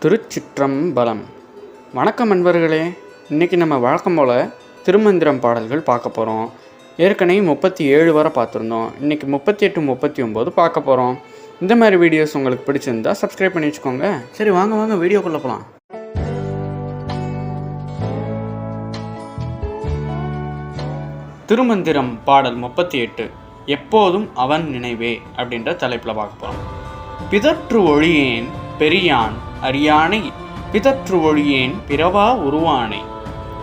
திருச்சிற்றம்பலம். வணக்கம் நண்பர்களே. இன்றைக்கி நம்ம வழக்கம் போல் திருமந்திரம் பாடல்கள் பார்க்க போகிறோம். ஏற்கனவே 37 வரை பார்த்துருந்தோம். இன்றைக்கி 38, 39 பார்க்க போகிறோம். இந்த மாதிரி வீடியோஸ் உங்களுக்கு பிடிச்சிருந்தா சப்ஸ்கிரைப் பண்ணி வச்சுக்கோங்க. சரி, வாங்க வீடியோக்குள்ளே போகலாம். திருமந்திரம் பாடல் 38 எப்போதும் அவன் நினைவே அப்படின்ற தலைப்பில் பார்க்க போகிறோம். பிதற்று ஒழியேன் பெரியான் அறியானை, பிதற்று ஒழியேன் பிறவா உருவானை,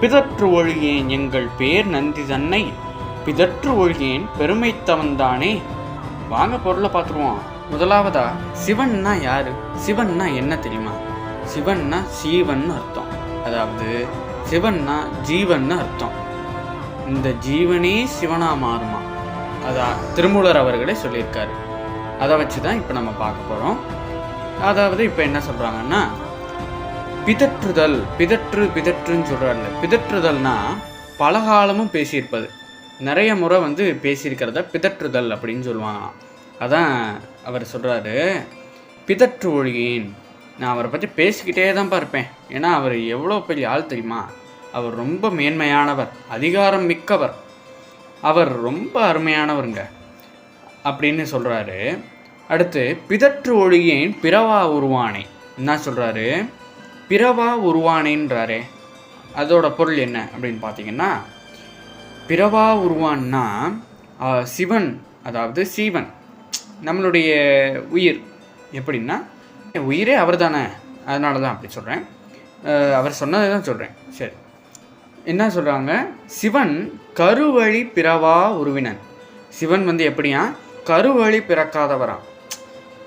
பிதற்று ஒழியேன் எங்கள் பேர் நந்தி தன்னை, பிதற்று ஒழியேன் பெருமைத்தவன்தானே. வாங்க பொருளை பார்த்துருவோம். முதலாவதா, சிவன்னா யாரு? சிவன்னா என்ன தெரியுமா? சிவன்னா சீவன் அர்த்தம். அதாவது சிவன்னா ஜீவன் அர்த்தம். இந்த ஜீவனே சிவனா மாறுமா? அதான் திருமூலர் அவர்களே சொல்லியிருக்காரு. அதை வச்சு தான் இப்போ நம்ம பார்க்க போகிறோம். அதாவது இப்போ என்ன சொல்கிறாங்கன்னா, பிதற்றுதல், பிதற்றுன்னு சொல்கிறாங்க. பிதற்றுதல்னா பல காலமும் பேசியிருப்பது, நிறைய முறை பேசியிருக்கிறத பிதற்றுதல் அப்படின்னு சொல்லுவாங்க. அதான் அவர் சொல்கிறாரு, பிதற்று ஒழியேன். நான் அவரை பற்றி பேசிக்கிட்டே தான் இருப்பேன். ஏன்னா அவர் எவ்வளோ பெரிய ஆள் தெரியுமா? அவர் ரொம்ப மேன்மையானவர், அதிகாரம் மிக்கவர், அவர் ரொம்ப அருமையானவருங்க அப்படின்னு சொல்கிறாரு. அடுத்து, பிதற்று ஒழியேன் பிறவா உருவானே. என்ன சொல்கிறாரு? பிறவா உருவானேன்றாரே, அதோட பொருள் என்ன அப்படின்னு பார்த்தீங்கன்னா, பிறவா உருவான்னா சிவன், அதாவது சீவன் நம்மளுடைய உயிர். எப்படின்னா, உயிரே அவர் தானே, அதனால தான் அப்படி சொல்கிறேன். அவர் சொன்னதை தான் சொல்கிறேன். சரி, என்ன சொல்கிறாங்க? சிவன் கருவழி பிறவா உருவினன். சிவன் எப்படியா? கருவழி பிறக்காதவரா.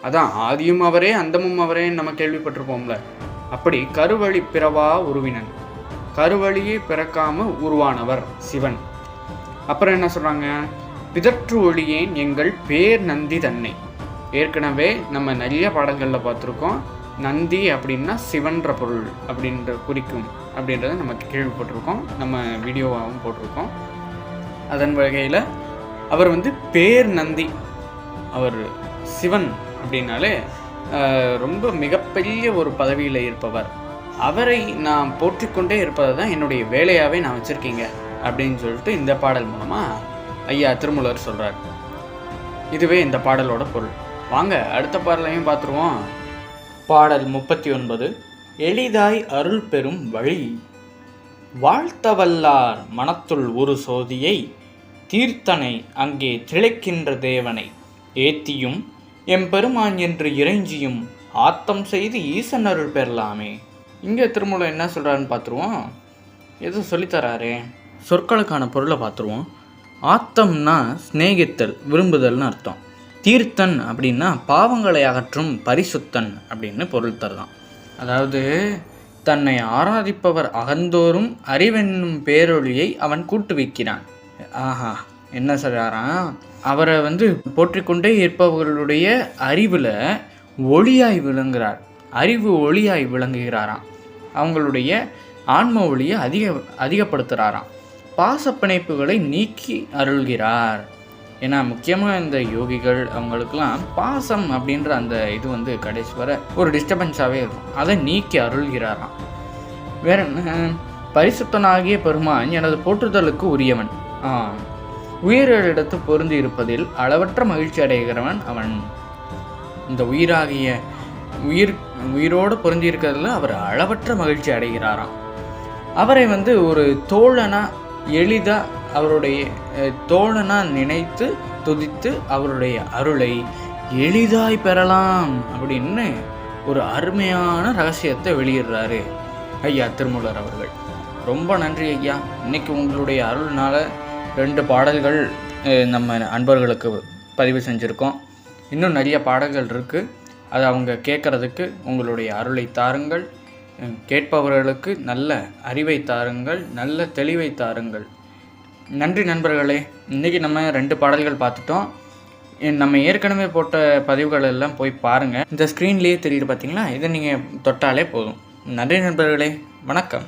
அதான் ஆதியும் அவரே அந்தமும் அவரே நம்ம கேள்விப்பட்டிருப்போம்ல. அப்படி கருவழி பிறவா உருவினன், கருவழியே பிறக்காம உருவானவர் சிவன். அப்புறம் என்ன சொல்கிறாங்க? பிதற்று ஒழியேன் எங்கள் பேர் நந்தி தன்னை. ஏற்கனவே நம்ம நிறைய பாடல்களில் பார்த்துருக்கோம். நந்தி அப்படின்னா சிவன்ற பொருள் அப்படின்ற குறிக்கும் அப்படின்றத நமக்கு கேள்விப்பட்டிருக்கோம். நம்ம வீடியோவாகவும் போட்டிருக்கோம். அதன் வகையில் அவர் பேர் நந்தி, அவர் சிவன் அப்படின்னாலே ரொம்ப மிகப்பெரிய ஒரு பதவியில் இருப்பவர். அவரை நான் போற்றிக்கொண்டே இருப்பதை தான் என்னுடைய வேலையாகவே நான் வச்சுருக்கீங்க அப்படின்னு சொல்லிட்டு இந்த பாடல் மூலமாக ஐயா திருமூலர் சொல்கிறார். இதுவே இந்த பாடலோட பொருள். வாங்க அடுத்த பாடலையும் பார்த்துருவோம். பாடல் 39 எளிதாய் அருள் பெறும் வழி. வாழ்த்தவல்லார் மனத்துள் ஒரு சோதியை, தீர்த்தனை அங்கே திளைக்கின்ற தேவனை, ஏத்தியும் எம்பெருமான் என்று இறைஞ்சியும் ஆத்தம் செய்து ஈசன் அருள் பெறலாமே. இங்கே திருமூலர் என்ன சொல்கிறாருன்னு பார்த்துருவோம். எதுவும் சொல்லித்தராரே. சொற்களுக்கான பொருளை பார்த்துருவோம். ஆத்தம்னா ஸ்நேகித்தல், விரும்புதல்னு அர்த்தம். தீர்த்தன் அப்படின்னா பாவங்களை அகற்றும் பரிசுத்தன் அப்படின்னு பொருள் தருதான். அதாவது தன்னை ஆராதிப்பவர் அகந்தோறும் அறிவென்னும் பேரொழியை அவன் கூட்டுவிக்கிறான். ஆஹா, என்ன சொல்கிறாராம்? அவரை போற்றிக்கொண்டே இருப்பவர்களுடைய அறிவில் ஒளியாய் விளங்குகிறார், அறிவு ஒளியாய் விளங்குகிறாராம். அவங்களுடைய ஆன்ம ஒளியை அதிகப்படுத்துகிறாராம். பாசப்பிணைப்புகளை நீக்கி அருள்கிறார். ஏன்னா முக்கியமாக இந்த யோகிகள் அவங்களுக்கெல்லாம் பாசம் அப்படின்ற அந்த இது கடைசி வர ஒரு டிஸ்டர்பன்ஸாகவே இருக்கும். அதை நீக்கி அருள்கிறாராம். வேற என்ன? பரிசுத்தனாகிய பெருமான் எனது போற்றுதலுக்கு உரியவன். உயிரிடத்து பொருந்தி இருப்பதில் அளவற்ற மகிழ்ச்சி அடைகிறவன் அவன். இந்த உயிரோடு பொருந்தி இருக்கிறதுல அவர் அளவற்ற மகிழ்ச்சி அடைகிறாராம். அவரை ஒரு தோழனா, எளிதாக அவருடைய தோழனா நினைத்து துதித்து அவருடைய அருளை எளிதாய் பெறலாம் அப்படின்னு ஒரு அருமையான ரகசியத்தை வெளியிடுறாரு ஐயா திருமூலர் அவர்கள். ரொம்ப நன்றி ஐயா. இன்னைக்கு உங்களுடைய அருள்னால 2 பாடல்கள் நம்ம அன்பர்களுக்கு பதிவு செஞ்சுருக்கோம். இன்னும் நிறைய பாடல்கள் இருக்குது. அதை அவங்க கேட்குறதுக்கு உங்களுடைய அருளை தாருங்கள். கேட்பவர்களுக்கு நல்ல அறிவை தாருங்கள், நல்ல தெளிவை தாருங்கள். நன்றி நண்பர்களே. இன்றைக்கி நம்ம 2 பாடல்கள் பார்த்துட்டோம். நம்ம ஏற்கனவே போட்ட பதிவுகள் எல்லாம் போய் பாருங்கள். இந்த ஸ்க்ரீன்லேயே தெரியுது பார்த்தீங்களா? இதை நீங்கள் தொட்டாலே போதும். நன்றி நண்பர்களே. வணக்கம்.